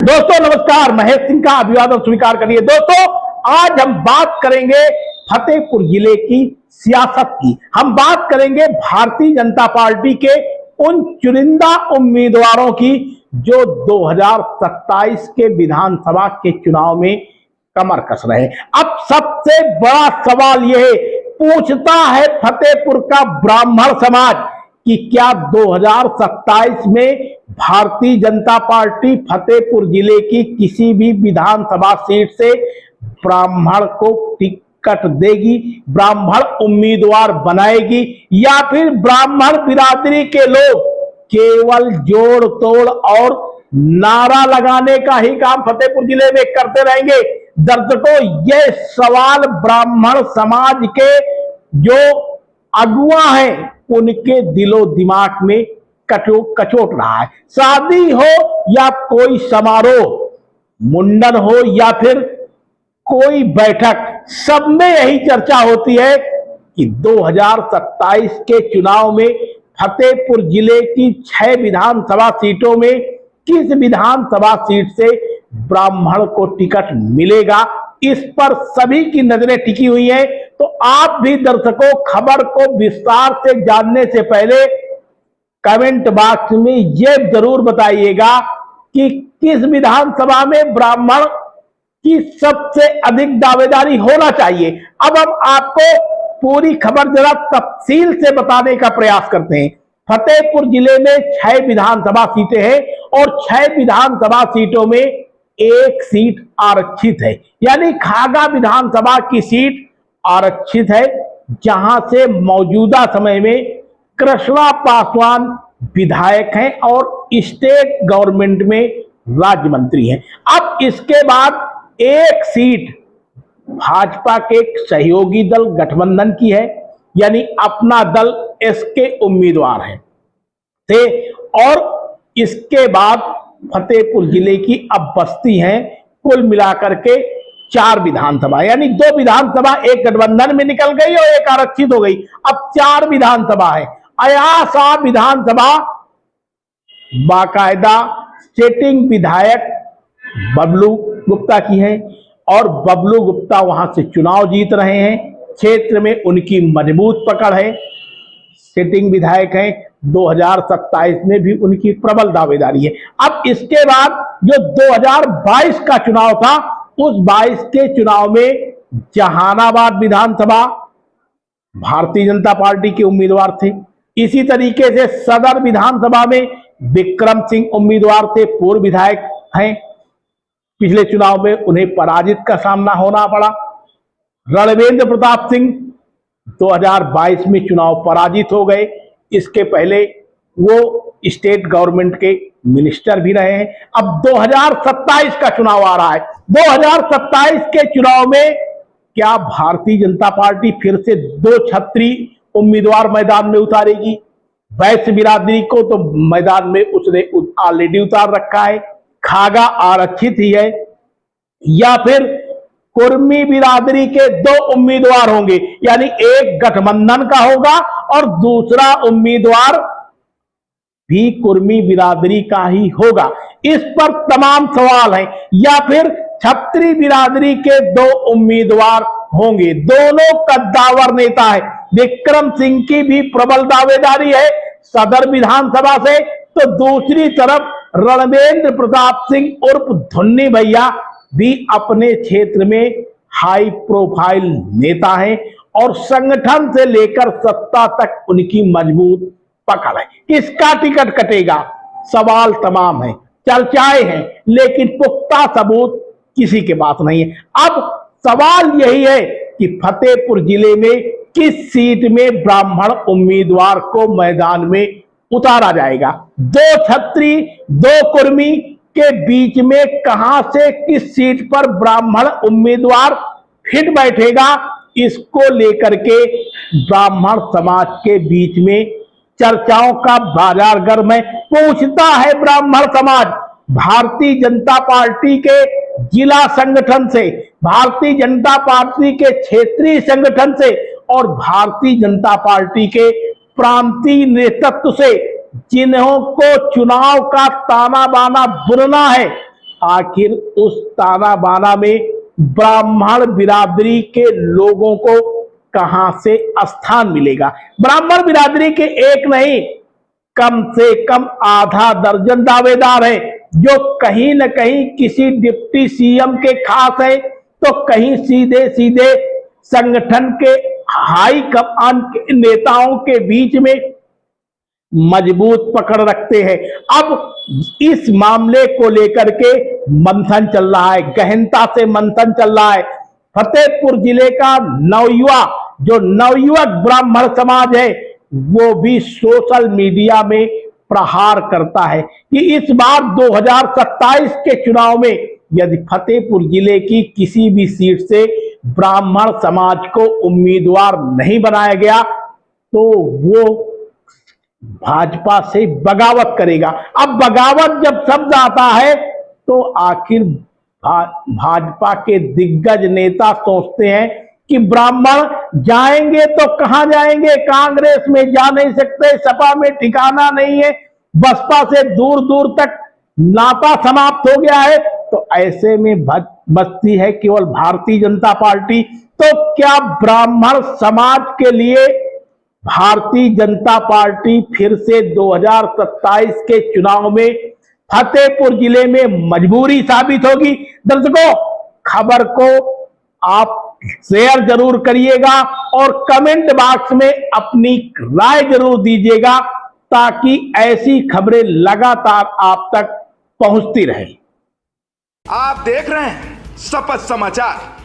दोस्तों नमस्कार, महेश सिंह का अभिवादन स्वीकार करिए। दोस्तों आज हम बात करेंगे फतेहपुर जिले की सियासत की। हम बात करेंगे भारतीय जनता पार्टी के उन चुनिंदा उम्मीदवारों की जो 2027 के विधानसभा के चुनाव में कमर कस रहे हैं। अब सबसे बड़ा सवाल यह पूछता है फतेहपुर का ब्राह्मण समाज कि क्या 2027 में भारतीय जनता पार्टी फतेहपुर जिले की किसी भी विधानसभा सीट से ब्राह्मण को टिकट देगी, ब्राह्मण उम्मीदवार बनाएगी, या फिर ब्राह्मण बिरादरी के लोग केवल जोड़ तोड़ और नारा लगाने का ही काम फतेहपुर जिले में करते रहेंगे। दर्शकों, यह सवाल ब्राह्मण समाज के जो अगुआ हैं उनके दिलो दिमाग में कचोट रहा है। शादी हो या कोई समारोह, मुंडन हो या फिर कोई बैठक, सब में यही चर्चा होती है कि 2027 के चुनाव में फतेहपुर जिले की 6 विधानसभा सीटों में किस विधानसभा सीट से ब्राह्मण को टिकट मिलेगा, इस पर सभी की नजरें टिकी हुई हैं। तो आप भी दर्शकों खबर को विस्तार से जानने से पहले कमेंट बॉक्स में यह जरूर बताइएगा कि किस विधानसभा में ब्राह्मण की सबसे अधिक दावेदारी होना चाहिए। अब हम आपको पूरी खबर जरा तफसील से बताने का प्रयास करते हैं। फतेहपुर जिले में 6 विधानसभा सीटें हैं और 6 विधानसभा सीटों में एक सीट आरक्षित है, यानी खागा विधानसभा की सीट आरक्षित है, जहां से मौजूदा समय में कृष्णा पासवान विधायक हैं और स्टेट गवर्नमेंट में राज्य मंत्री हैं। अब इसके बाद एक सीट भाजपा के सहयोगी दल गठबंधन की है, यानी अपना दल इसके उम्मीदवार हैं थे, और इसके बाद फतेहपुर जिले की अब बस्ती हैं कुल मिलाकर के 4 विधानसभा, यानी 2 विधानसभा एक गठबंधन में निकल गई और एक आरक्षित हो गई। अब 4 विधानसभा है। अयासा विधानसभा बाकायदा सिटिंग विधायक बबलू गुप्ता की है और बबलू गुप्ता वहां से चुनाव जीत रहे हैं। क्षेत्र में उनकी मजबूत पकड़ है, सिटिंग विधायक हैं। 2027 में भी उनकी प्रबल दावेदारी है। अब इसके बाद जो 2022 का चुनाव था, उस 22 के चुनाव में जहानाबाद विधानसभा भारतीय जनता पार्टी के उम्मीदवार थे। इसी तरीके से सदर विधानसभा में विक्रम सिंह उम्मीदवार थे, पूर्व विधायक हैं। पिछले चुनाव में उन्हें पराजित का सामना होना पड़ा। रणवेंद्र प्रताप सिंह 2022 में चुनाव पराजित हो गए। इसके पहले वो स्टेट गवर्नमेंट के मिनिस्टर भी रहे हैं। अब 2027 का चुनाव आ रहा है। 2027 के चुनाव में क्या भारतीय जनता पार्टी फिर से 2 छत्री उम्मीदवार मैदान में उतारेगी? वैश्य बिरादरी को तो मैदान में उसने ऑलरेडी उतार रखा है, खागा आरक्षित ही है, या फिर कुर्मी बिरादरी के 2 उम्मीदवार होंगे, यानी एक गठबंधन का होगा और दूसरा उम्मीदवार भी कुर्मी बिरादरी का ही होगा। इस पर तमाम सवाल हैं। या फिर छत्री बिरादरी के 2 उम्मीदवार होंगे। दोनों कद्दावर नेता है। विक्रम सिंह की भी प्रबल दावेदारी है सदर विधानसभा से, तो दूसरी तरफ रणवेंद्र प्रताप सिंह उर्फ धुन्नी भैया भी अपने क्षेत्र में हाई प्रोफाइल नेता हैं और संगठन से लेकर सत्ता तक उनकी मजबूत पकड़ है। किसका टिकट कटेगा? सवाल तमाम है, चर्चाएं हैं, लेकिन पुख्ता सबूत किसी के पास नहीं है। अब सवाल यही है कि फतेहपुर जिले में किस सीट में ब्राह्मण उम्मीदवार को मैदान में उतारा जाएगा? 2 छत्री 2 कुर्मी के बीच में कहां से किस सीट पर ब्राह्मण उम्मीदवार फिट बैठेगा, इसको लेकर के ब्राह्मण समाज के बीच में चर्चाओं का बाजार गर्म है। पूछता है ब्राह्मण समाज भारतीय जनता पार्टी के जिला संगठन से, भारतीय जनता पार्टी के क्षेत्रीय संगठन से और भारतीय जनता पार्टी के प्रांतीय नेतृत्व से, जिन्हों को चुनाव का ताना बाना बुनना है, आखिर उस ताना बाना में ब्राह्मण बिरादरी के लोगों को कहां से स्थान मिलेगा। ब्राह्मण बिरादरी के एक नहीं, कम से कम आधा दर्जन दावेदार हैं जो कहीं न कहीं किसी डिप्टी सीएम के खास हैं, तो कहीं सीधे सीधे संगठन के हाई कमान के नेताओं के बीच में मजबूत पकड़ रखते हैं। अब इस मामले को लेकर के मंथन चल रहा है, गहनता से मंथन चल रहा है। फतेहपुर जिले का नवयुवक ब्राह्मण समाज है, वो भी सोशल मीडिया में प्रहार करता है कि इस बार 2027 के चुनाव में यदि फतेहपुर जिले की किसी भी सीट से ब्राह्मण समाज को उम्मीदवार नहीं बनाया गया तो वो भाजपा से बगावत करेगा। अब बगावत जब शब्द आता है तो आखिर भाजपा के दिग्गज नेता सोचते हैं कि ब्राह्मण जाएंगे तो कहां जाएंगे, कांग्रेस में जा नहीं सकते, सपा में ठिकाना नहीं है, बसपा से दूर दूर तक नाता समाप्त हो गया है, तो ऐसे में बचती है केवल भारतीय जनता पार्टी। तो क्या ब्राह्मण समाज के लिए भारतीय जनता पार्टी फिर से 2027 के चुनाव में फतेहपुर जिले में मजबूरी साबित होगी? दर्शकों, खबर को आप शेयर जरूर करिएगा और कमेंट बॉक्स में अपनी राय जरूर दीजिएगा ताकि ऐसी खबरें लगातार आप तक पहुंचती रहे। आप देख रहे हैं शपथ समाचार।